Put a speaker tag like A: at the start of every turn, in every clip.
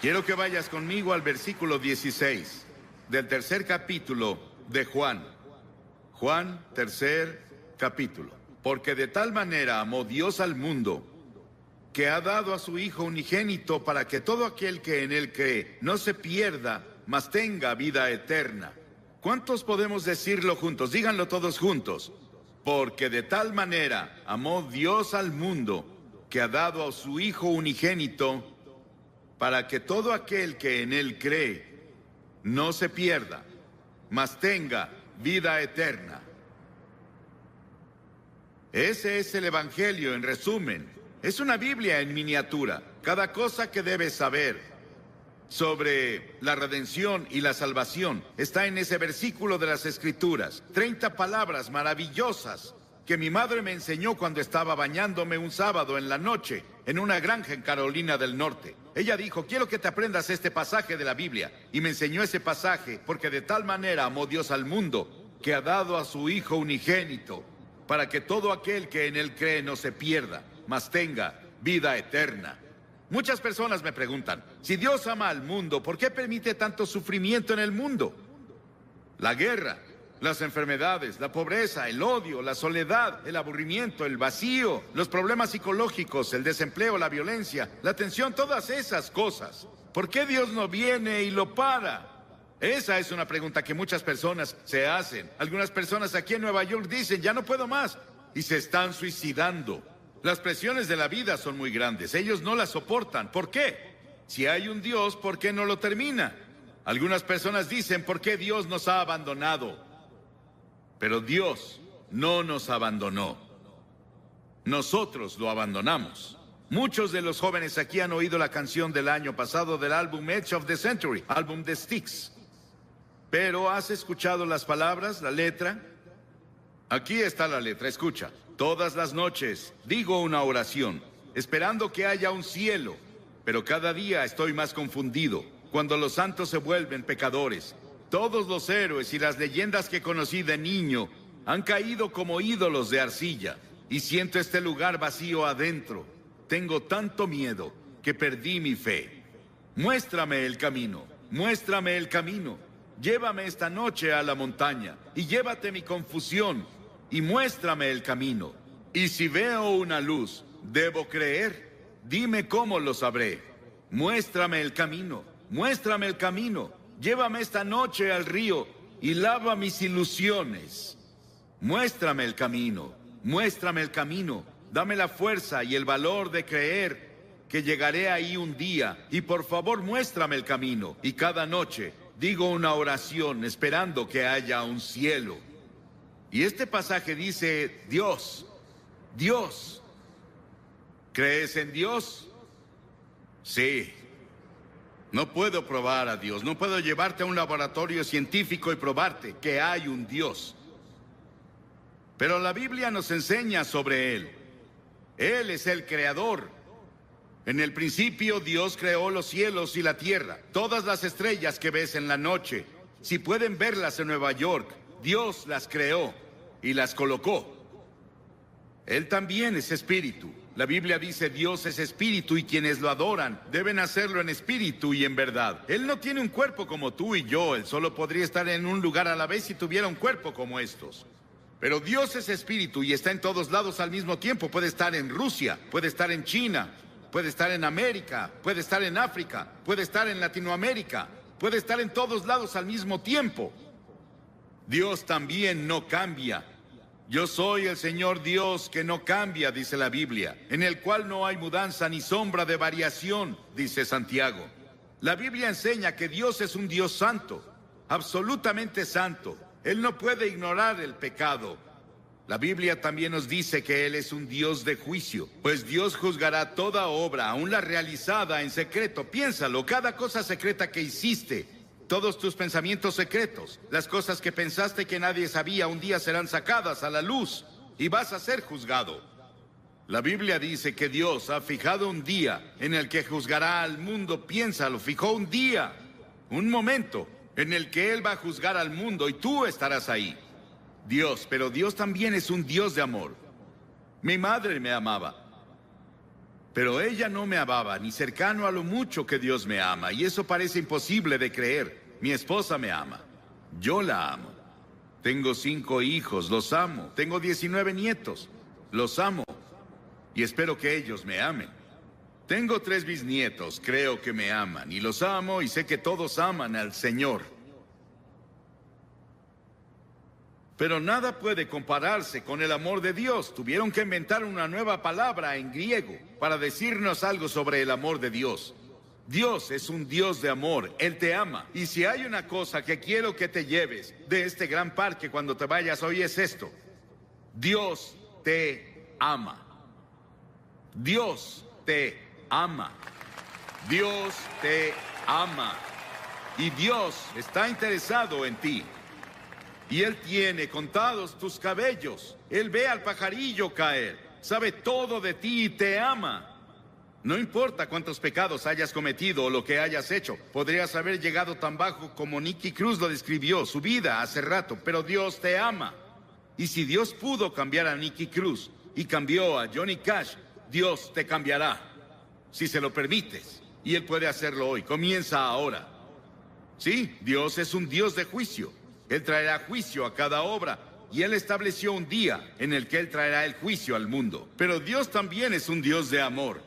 A: Quiero que vayas conmigo al versículo 16 del tercer capítulo de Juan. Juan, tercer capítulo. Porque de tal manera amó Dios al mundo, que ha dado a su Hijo unigénito para que todo aquel que en él cree no se pierda, mas tenga vida eterna. ¿Cuántos podemos decirlo juntos? Díganlo todos juntos. Porque de tal manera amó Dios al mundo, que ha dado a su Hijo unigénito, para que todo aquel que en él cree no se pierda, mas tenga vida eterna. Ese es el Evangelio en resumen. Es una Biblia en miniatura. Cada cosa que debes saber sobre la redención y la salvación está en ese versículo de las Escrituras. 30 palabras maravillosas que mi madre me enseñó cuando estaba bañándome un sábado en la noche en una granja en Carolina del Norte. Ella dijo: quiero que te aprendas este pasaje de la Biblia. Y me enseñó ese pasaje porque de tal manera amó Dios al mundo, que ha dado a su Hijo unigénito, para que todo aquel que en él cree no se pierda, mas tenga vida eterna. Muchas personas me preguntan: si Dios ama al mundo, ¿por qué permite tanto sufrimiento en el mundo? La guerra, las enfermedades, la pobreza, el odio, la soledad, el aburrimiento, el vacío, los problemas psicológicos, el desempleo, la violencia, la tensión, todas esas cosas. ¿Por qué Dios no viene y lo para? Esa es una pregunta que muchas personas se hacen. Algunas personas aquí en Nueva York dicen: ya no puedo más, y se están suicidando. Las presiones de la vida son muy grandes. Ellos no las soportan. ¿Por qué? Si hay un Dios, ¿por qué no lo termina? Algunas personas dicen: ¿por qué Dios nos ha abandonado? Pero Dios no nos abandonó. Nosotros lo abandonamos. Muchos de los jóvenes aquí han oído la canción del año pasado del álbum Edge of the Century, álbum de Styx. Pero ¿has escuchado las palabras, la letra? Aquí está la letra, escucha. Todas las noches digo una oración, esperando que haya un cielo, pero cada día estoy más confundido, cuando los santos se vuelven pecadores. Todos los héroes y las leyendas que conocí de niño han caído como ídolos de arcilla, y siento este lugar vacío adentro. Tengo tanto miedo que perdí mi fe. Muéstrame el camino, muéstrame el camino. Llévame esta noche a la montaña, y llévate mi confusión, y muéstrame el camino. Y si veo una luz, ¿debo creer? Dime cómo lo sabré. Muéstrame el camino, muéstrame el camino. Llévame esta noche al río y lava mis ilusiones. Muéstrame el camino, muéstrame el camino. Dame la fuerza y el valor de creer que llegaré ahí un día. Y por favor, muéstrame el camino. Y cada noche digo una oración esperando que haya un cielo. Y este pasaje dice: Dios, Dios. ¿Crees en Dios? Sí. No puedo probar a Dios. No puedo llevarte a un laboratorio científico y probarte que hay un Dios. Pero la Biblia nos enseña sobre Él. Él es el creador. En el principio Dios creó los cielos y la tierra. Todas las estrellas que ves en la noche, si pueden verlas en Nueva York, Dios las creó y las colocó. Él también es espíritu. La Biblia dice: Dios es espíritu y quienes lo adoran deben hacerlo en espíritu y en verdad. Él no tiene un cuerpo como tú y yo. Él solo podría estar en un lugar a la vez si tuviera un cuerpo como estos. Pero Dios es espíritu y está en todos lados al mismo tiempo. Puede estar en Rusia, puede estar en China, puede estar en América, puede estar en África, puede estar en Latinoamérica, puede estar en todos lados al mismo tiempo. Dios también no cambia. Yo soy el Señor Dios que no cambia, dice la Biblia, en el cual no hay mudanza ni sombra de variación, dice Santiago. La Biblia enseña que Dios es un Dios santo, absolutamente santo. Él no puede ignorar el pecado. La Biblia también nos dice que Él es un Dios de juicio, pues Dios juzgará toda obra, aun la realizada en secreto. Piénsalo, cada cosa secreta que hiciste, todos tus pensamientos secretos, las cosas que pensaste que nadie sabía, un día serán sacadas a la luz y vas a ser juzgado. La Biblia dice que Dios ha fijado un día en el que juzgará al mundo. Piénsalo, fijó un día, un momento en el que Él va a juzgar al mundo y tú estarás ahí. Dios, pero Dios también es un Dios de amor. Mi madre me amaba. Pero ella no me amaba, ni cercano a lo mucho que Dios me ama, y eso parece imposible de creer. Mi esposa me ama. Yo la amo. Tengo 5 hijos, los amo. Tengo 19 nietos, los amo. Y espero que ellos me amen. Tengo 3 bisnietos, creo que me aman, y los amo, y sé que todos aman al Señor. Pero nada puede compararse con el amor de Dios. Tuvieron que inventar una nueva palabra en griego para decirnos algo sobre el amor de Dios. Dios es un Dios de amor, Él te ama. Y si hay una cosa que quiero que te lleves de este gran parque cuando te vayas hoy es esto: Dios te ama. Dios te ama. Dios te ama. Y Dios está interesado en ti. Y Él tiene contados tus cabellos. Él ve al pajarillo caer. Sabe todo de ti y te ama. No importa cuántos pecados hayas cometido o lo que hayas hecho. Podrías haber llegado tan bajo como Nicky Cruz lo describió, su vida hace rato, pero Dios te ama. Y si Dios pudo cambiar a Nicky Cruz y cambió a Johnny Cash, Dios te cambiará, si se lo permites. Y Él puede hacerlo hoy. Comienza ahora. Sí, Dios es un Dios de juicio. Él traerá juicio a cada obra, y Él estableció un día en el que Él traerá el juicio al mundo. Pero Dios también es un Dios de amor.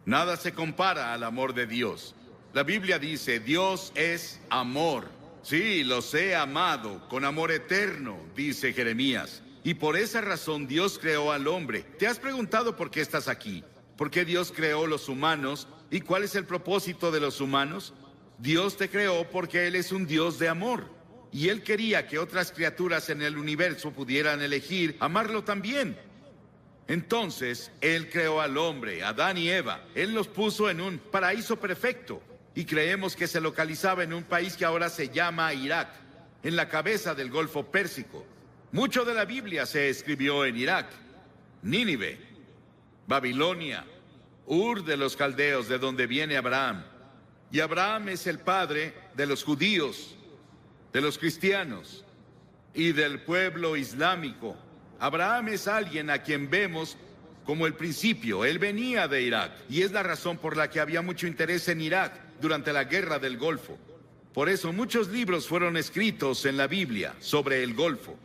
A: Nada se compara al amor de Dios. La Biblia dice, Dios es amor. Sí, los he amado con amor eterno, dice Jeremías. Y por esa razón Dios creó al hombre. ¿Te has preguntado por qué estás aquí? ¿Por qué Dios creó los humanos? ¿Y cuál es el propósito de los humanos? Dios te creó porque Él es un Dios de amor. Y Él quería que otras criaturas en el universo pudieran elegir amarlo también. Entonces, Él creó al hombre, Adán y Eva. Él los puso en un paraíso perfecto. Y creemos que se localizaba en un país que ahora se llama Irak, en la cabeza del Golfo Pérsico. Mucho de la Biblia se escribió en Irak, Nínive, Babilonia, Ur de los Caldeos, de donde viene Abraham. Y Abraham es el padre de los judíos, de los cristianos y del pueblo islámico. Abraham es alguien a quien vemos como el principio. Él venía de Irak y es la razón por la que había mucho interés en Irak durante la guerra del Golfo. Por eso muchos libros fueron escritos en la Biblia sobre el Golfo.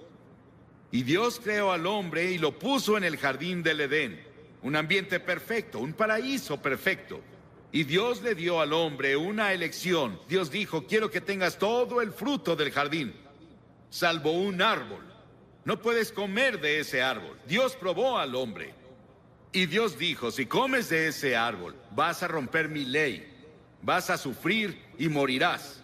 A: Y Dios creó al hombre y lo puso en el jardín del Edén, un ambiente perfecto, un paraíso perfecto. Y Dios le dio al hombre una elección. Dios dijo, quiero que tengas todo el fruto del jardín, salvo un árbol. No puedes comer de ese árbol. Dios probó al hombre. Y Dios dijo, si comes de ese árbol, vas a romper mi ley. Vas a sufrir y morirás.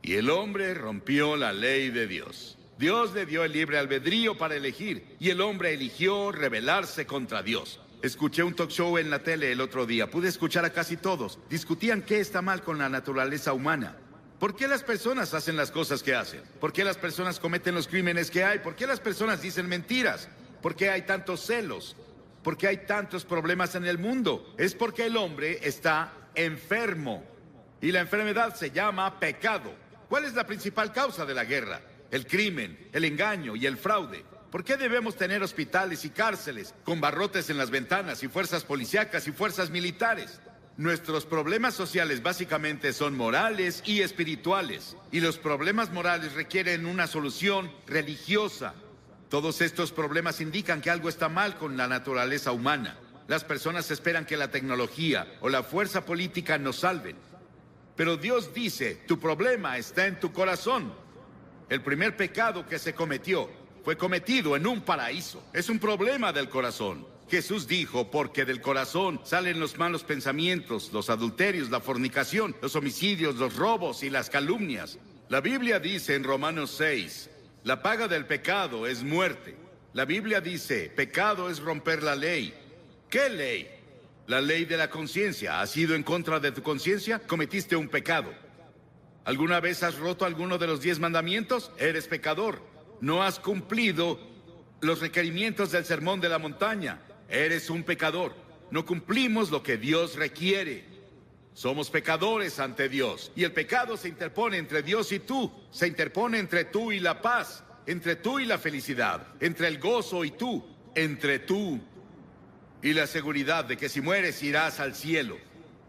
A: Y el hombre rompió la ley de Dios. Dios le dio el libre albedrío para elegir, y el hombre eligió rebelarse contra Dios. Escuché un talk show en la tele el otro día. Pude escuchar a casi todos. Discutían qué está mal con la naturaleza humana. ¿Por qué las personas hacen las cosas que hacen? ¿Por qué las personas cometen los crímenes que hay? ¿Por qué las personas dicen mentiras? ¿Por qué hay tantos celos? ¿Por qué hay tantos problemas en el mundo? Es porque el hombre está enfermo. Y la enfermedad se llama pecado. ¿Cuál es la principal causa de la guerra? El crimen, el engaño y el fraude. ¿Por qué debemos tener hospitales y cárceles con barrotes en las ventanas y fuerzas policíacas y fuerzas militares? Nuestros problemas sociales básicamente son morales y espirituales. Y los problemas morales requieren una solución religiosa. Todos estos problemas indican que algo está mal con la naturaleza humana. Las personas esperan que la tecnología o la fuerza política nos salven. Pero Dios dice, tu problema está en tu corazón. El primer pecado que se cometió fue cometido en un paraíso. Es un problema del corazón. Jesús dijo, porque del corazón salen los malos pensamientos, los adulterios, la fornicación, los homicidios, los robos y las calumnias. La Biblia dice en Romanos 6, la paga del pecado es muerte. La Biblia dice, pecado es romper la ley. ¿Qué ley? La ley de la conciencia. ¿Has ido en contra de tu conciencia? Cometiste un pecado. ¿Alguna vez has roto alguno de los 10 mandamientos? Eres pecador. No has cumplido los requerimientos del sermón de la montaña. Eres un pecador. No cumplimos lo que Dios requiere. Somos pecadores ante Dios. Y el pecado se interpone entre Dios y tú. Se interpone entre tú y la paz. Entre tú y la felicidad. Entre el gozo y tú. Entre tú y la seguridad de que si mueres irás al cielo.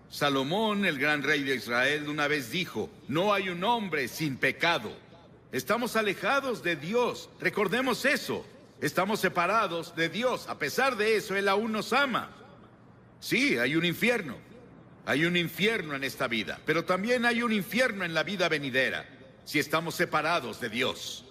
A: Salomón, el gran rey de Israel, una vez dijo: no hay un hombre sin pecado. Estamos alejados de Dios, recordemos eso. Estamos separados de Dios. A pesar de eso, Él aún nos ama. Sí, hay un infierno. Hay un infierno en esta vida, pero también hay un infierno en la vida venidera, si estamos separados de Dios.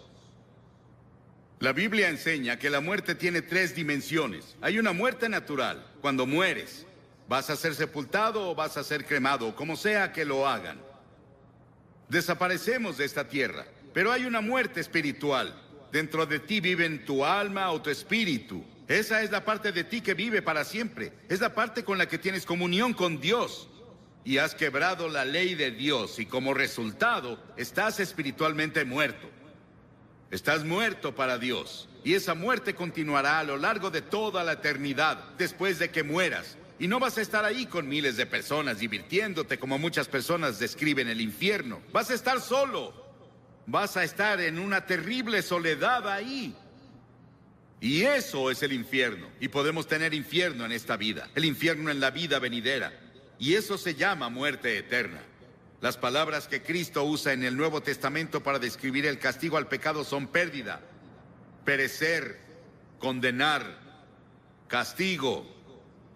A: La Biblia enseña que la muerte tiene 3 dimensiones. Hay una muerte natural. Cuando mueres, vas a ser sepultado o vas a ser cremado, como sea que lo hagan. Desaparecemos de esta tierra, pero hay una muerte espiritual. Dentro de ti viven tu alma o tu espíritu. Esa es la parte de ti que vive para siempre. Es la parte con la que tienes comunión con Dios. Y has quebrado la ley de Dios y como resultado estás espiritualmente muerto. Estás muerto para Dios. Y esa muerte continuará a lo largo de toda la eternidad después de que mueras. Y no vas a estar ahí con miles de personas divirtiéndote como muchas personas describen el infierno. Vas a estar solo. Vas a estar en una terrible soledad ahí. Y eso es el infierno. Y podemos tener infierno en esta vida, el infierno en la vida venidera. Y eso se llama muerte eterna. Las palabras que Cristo usa en el Nuevo Testamento para describir el castigo al pecado son pérdida, perecer, condenar, castigo,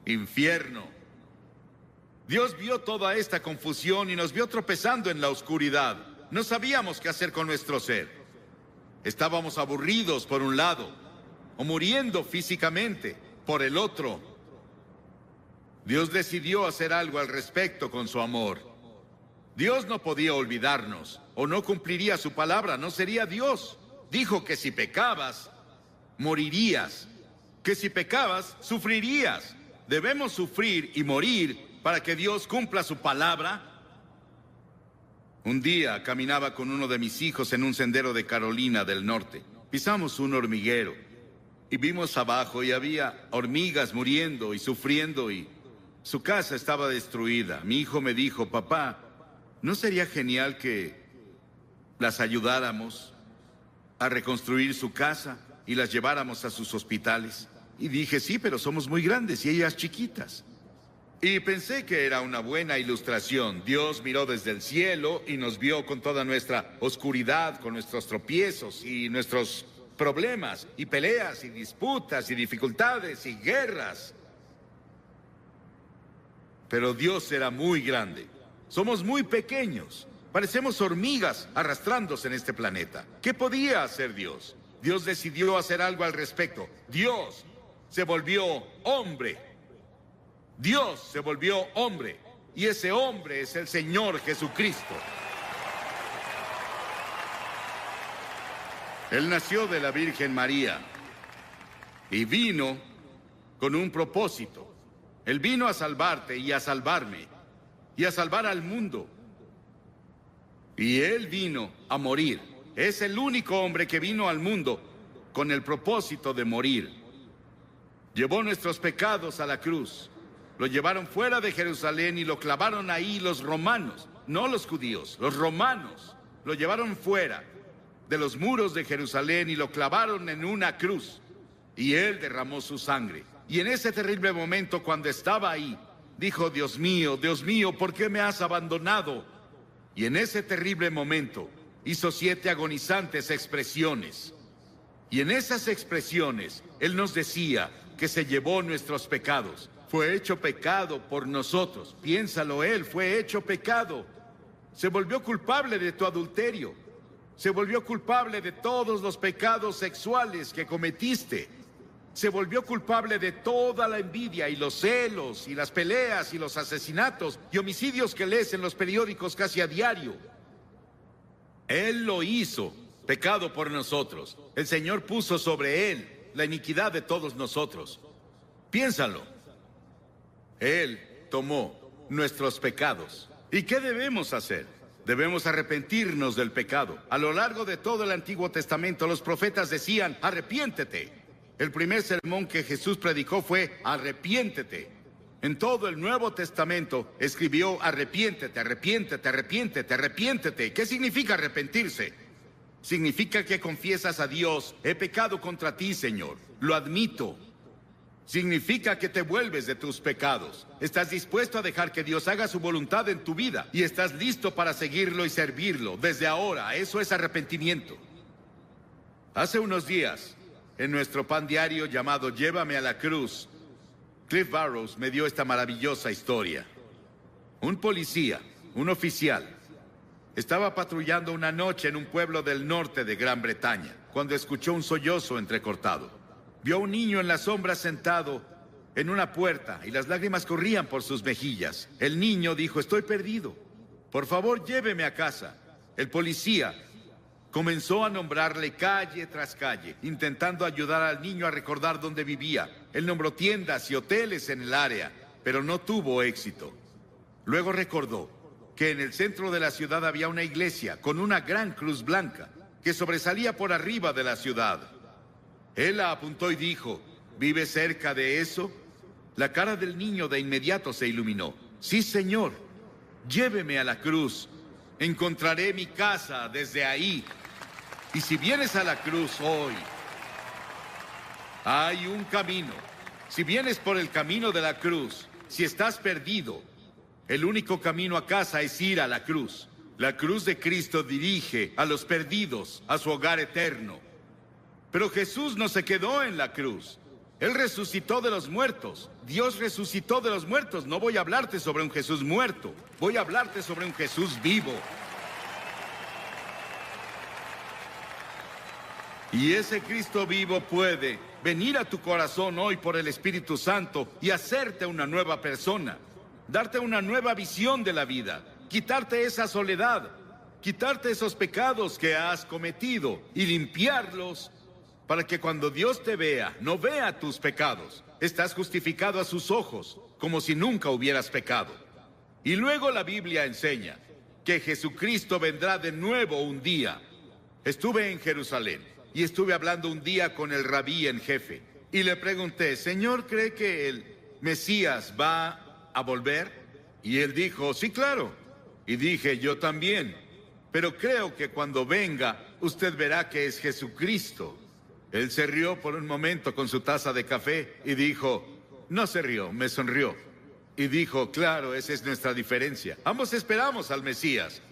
A: infierno. Dios vio toda esta confusión y nos vio tropezando en la oscuridad. No sabíamos qué hacer con nuestro ser. Estábamos aburridos por un lado, o muriendo físicamente por el otro. Dios decidió hacer algo al respecto con su amor. Dios no podía olvidarnos, o no cumpliría su palabra, no sería Dios. Dijo que si pecabas, morirías. Que si pecabas, sufrirías. Debemos sufrir y morir para que Dios cumpla su palabra. Un día caminaba con uno de mis hijos en un sendero de Carolina del Norte. Pisamos un hormiguero y vimos abajo y había hormigas muriendo y sufriendo y su casa estaba destruida. Mi hijo me dijo: papá, ¿no sería genial que las ayudáramos a reconstruir su casa y las lleváramos a sus hospitales? Y dije: sí, pero somos muy grandes y ellas chiquitas. Y pensé que era una buena ilustración. Dios miró desde el cielo y nos vio con toda nuestra oscuridad, con nuestros tropiezos y nuestros problemas y peleas y disputas y dificultades y guerras. Pero Dios era muy grande. Somos muy pequeños. Parecemos hormigas arrastrándose en este planeta. ¿Qué podía hacer Dios? Dios decidió hacer algo al respecto. Dios se volvió hombre. Dios se volvió hombre. Y ese hombre es el Señor Jesucristo. Él nació de la Virgen María y vino con un propósito. Él vino a salvarte y a salvarme y a salvar al mundo. Y Él vino a morir. Es el único hombre que vino al mundo con el propósito de morir. Llevó nuestros pecados a la cruz. Lo llevaron fuera de Jerusalén y lo clavaron ahí los romanos, no los judíos, los romanos. Lo llevaron fuera de los muros de Jerusalén y lo clavaron en una cruz. Y Él derramó su sangre. Y en ese terrible momento, cuando estaba ahí, dijo: Dios mío, ¿por qué me has abandonado? Y en ese terrible momento hizo 7 agonizantes expresiones. Y en esas expresiones Él nos decía que se llevó nuestros pecados. Fue hecho pecado por nosotros. Piénsalo, Él fue hecho pecado. Se volvió culpable de tu adulterio. Se volvió culpable de todos los pecados sexuales que cometiste. Se volvió culpable de toda la envidia y los celos y las peleas y los asesinatos y homicidios que lees en los periódicos casi a diario. Él lo hizo, pecado por nosotros. El Señor puso sobre Él la iniquidad de todos nosotros. Piénsalo. Él tomó nuestros pecados. ¿Y qué debemos hacer? Debemos arrepentirnos del pecado. A lo largo de todo el Antiguo Testamento, los profetas decían: arrepiéntete. El primer sermón que Jesús predicó fue: arrepiéntete. En todo el Nuevo Testamento escribió: arrepiéntete, arrepiéntete, arrepiéntete, arrepiéntete. ¿Qué significa arrepentirse? Significa que confiesas a Dios: he pecado contra ti, Señor. Lo admito. Significa que te vuelves de tus pecados. Estás dispuesto a dejar que Dios haga su voluntad en tu vida y estás listo para seguirlo y servirlo desde ahora. Eso es arrepentimiento. Hace unos días, en nuestro pan diario llamado Llévame a la Cruz, Cliff Barrows me dio esta maravillosa historia. Un policía, un oficial, estaba patrullando una noche en un pueblo del norte de Gran Bretaña, cuando escuchó un sollozo entrecortado. Vio a un niño en la sombra sentado en una puerta y las lágrimas corrían por sus mejillas. El niño dijo: estoy perdido. Por favor, lléveme a casa. El policía comenzó a nombrarle calle tras calle, intentando ayudar al niño a recordar dónde vivía. Él nombró tiendas y hoteles en el área, pero no tuvo éxito. Luego recordó que en el centro de la ciudad había una iglesia con una gran cruz blanca que sobresalía por arriba de la ciudad. Él la apuntó y dijo: ¿vive cerca de eso? La cara del niño de inmediato se iluminó. Sí, señor. Lléveme a la cruz. Encontraré mi casa desde ahí. Y si vienes a la cruz hoy, hay un camino. Si vienes por el camino de la cruz, si estás perdido, el único camino a casa es ir a la cruz. La cruz de Cristo dirige a los perdidos a su hogar eterno. Pero Jesús no se quedó en la cruz. Él resucitó de los muertos. Dios resucitó de los muertos. No voy a hablarte sobre un Jesús muerto. Voy a hablarte sobre un Jesús vivo. Y ese Cristo vivo puede venir a tu corazón hoy por el Espíritu Santo y hacerte una nueva persona. Darte una nueva visión de la vida. Quitarte esa soledad. Quitarte esos pecados que has cometido y limpiarlos, para que cuando Dios te vea, no vea tus pecados. Estás justificado a sus ojos, como si nunca hubieras pecado. Y luego la Biblia enseña que Jesucristo vendrá de nuevo un día. Estuve en Jerusalén y estuve hablando un día con el rabí en jefe. Y le pregunté: Señor, ¿cree que el Mesías va a volver? Y él dijo: sí, claro. Y dije: yo también. Pero creo que cuando venga, usted verá que es Jesucristo. Él se rió por un momento con su taza de café y dijo... No se rió, me sonrió. Y dijo: claro, esa es nuestra diferencia. Ambos esperamos al Mesías,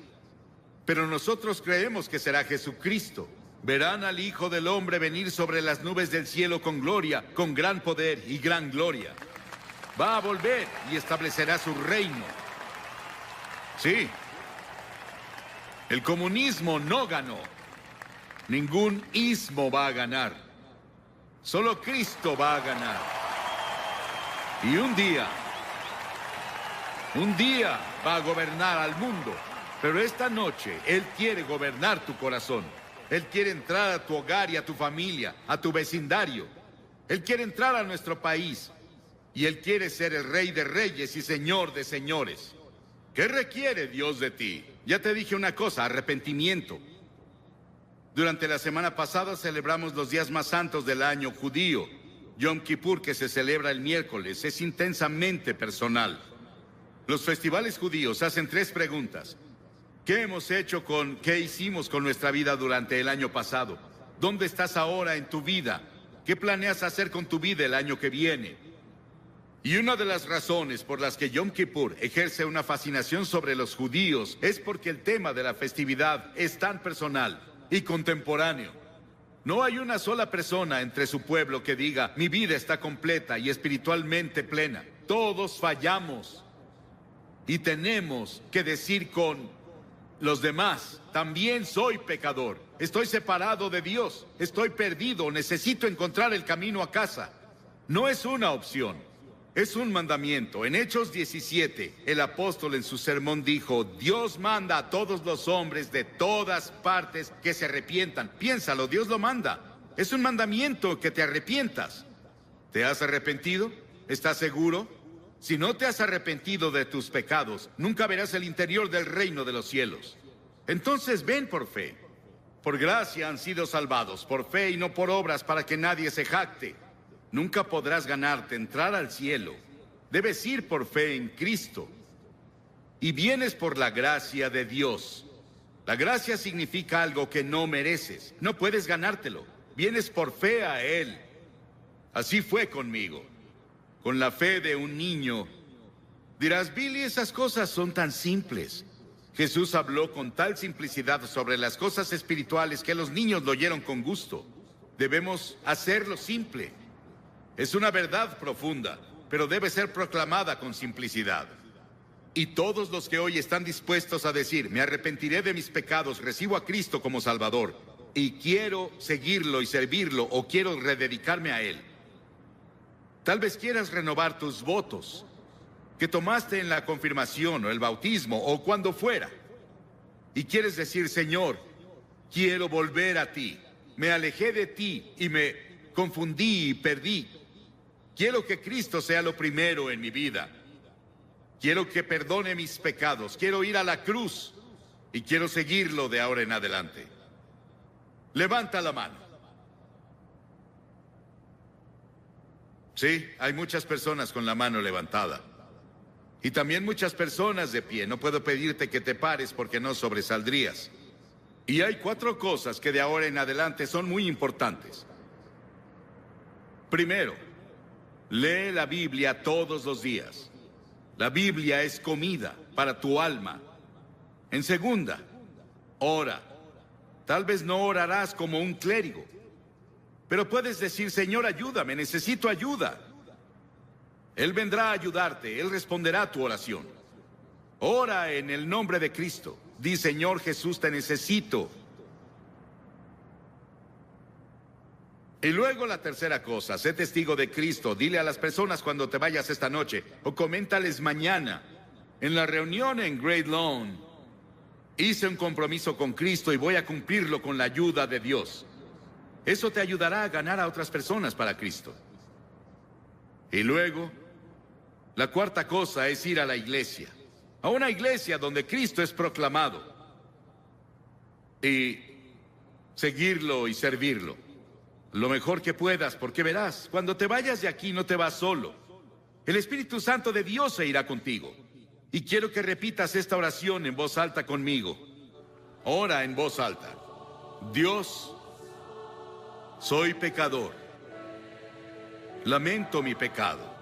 A: pero nosotros creemos que será Jesucristo. Verán al Hijo del Hombre venir sobre las nubes del cielo con gloria, con gran poder y gran gloria. Va a volver y establecerá su reino. Sí. El comunismo no ganó. Ningún ismo va a ganar. Solo Cristo va a ganar. Y un día va a gobernar al mundo. Pero esta noche Él quiere gobernar tu corazón. Él quiere entrar a tu hogar y a tu familia, a tu vecindario. Él quiere entrar a nuestro país. Y Él quiere ser el Rey de Reyes y Señor de Señores. ¿Qué requiere Dios de ti? Ya te dije una cosa: arrepentimiento. Durante la semana pasada celebramos los días más santos del año judío. Yom Kippur, que se celebra el miércoles, es intensamente personal. Los festivales judíos hacen 3 preguntas. ¿Qué hicimos con nuestra vida durante el año pasado? ¿Dónde estás ahora en tu vida? ¿Qué planeas hacer con tu vida el año que viene? Y una de las razones por las que Yom Kippur ejerce una fascinación sobre los judíos es porque el tema de la festividad es tan personal y contemporáneo. No hay una sola persona entre su pueblo que diga: mi vida está completa y espiritualmente plena. Todos fallamos. Y tenemos que decir con los demás: también soy pecador. Estoy separado de Dios. Estoy perdido. Necesito encontrar el camino a casa. No es una opción. Es un mandamiento. En Hechos 17, el apóstol en su sermón dijo: Dios manda a todos los hombres de todas partes que se arrepientan. Piénsalo, Dios lo manda. Es un mandamiento que te arrepientas. ¿Te has arrepentido? ¿Estás seguro? Si no te has arrepentido de tus pecados, nunca verás el interior del reino de los cielos. Entonces ven por fe. Por gracia han sido salvados, por fe y no por obras, para que nadie se jacte. Nunca podrás ganarte entrar al cielo. Debes ir por fe en Cristo. Y vienes por la gracia de Dios. La gracia significa algo que no mereces. No puedes ganártelo. Vienes por fe a Él. Así fue conmigo. con la fe de un niño. Dirás, Billy, esas cosas son tan simples. Jesús habló con tal simplicidad sobre las cosas espirituales que los niños lo oyeron con gusto. Debemos hacerlo simple. Es una verdad profunda, pero debe ser proclamada con simplicidad. Y todos los que hoy están dispuestos a decir, me arrepentiré de mis pecados, recibo a Cristo como Salvador, y quiero seguirlo y servirlo, o quiero rededicarme a Él. Tal vez quieras renovar tus votos que tomaste en la confirmación o el bautismo o cuando fuera. Y quieres decir, Señor, quiero volver a ti. Me alejé de ti y me confundí y perdí. Quiero que Cristo sea lo primero en mi vida. Quiero que perdone mis pecados. Quiero ir a la cruz y quiero seguirlo de ahora en adelante. Levanta la mano. Sí, hay muchas personas con la mano levantada. Y también muchas personas de pie. No puedo pedirte que te pares porque no sobresaldrías. Y hay 4 cosas que de ahora en adelante son muy importantes. Primero, lee la Biblia todos los días. La Biblia es comida para tu alma. En segunda, ora. Tal vez no orarás como un clérigo, pero puedes decir, Señor, ayúdame, necesito ayuda. Él vendrá a ayudarte, Él responderá a tu oración. Ora en el nombre de Cristo. Di, Señor Jesús, te necesito. Y luego la tercera cosa, sé testigo de Cristo. Dile a las personas cuando te vayas esta noche, o coméntales mañana, en la reunión en Great Lawn, hice un compromiso con Cristo y voy a cumplirlo con la ayuda de Dios. Eso te ayudará a ganar a otras personas para Cristo. Y luego, la cuarta cosa es ir a la iglesia. A una iglesia donde Cristo es proclamado. Y seguirlo y servirlo. Lo mejor que puedas, porque verás, cuando te vayas de aquí no te vas solo. El Espíritu Santo de Dios se irá contigo. Y quiero que repitas esta oración en voz alta conmigo. Ora en voz alta. Dios, soy pecador. Lamento mi pecado.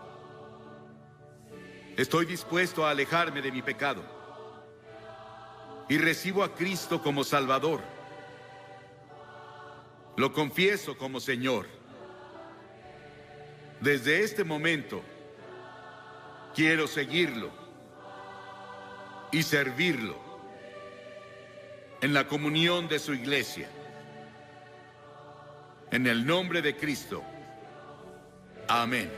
A: Estoy dispuesto a alejarme de mi pecado. Y recibo a Cristo como Salvador. Lo confieso como Señor. Desde este momento, quiero seguirlo y servirlo en la comunión de su iglesia. En el nombre de Cristo. Amén.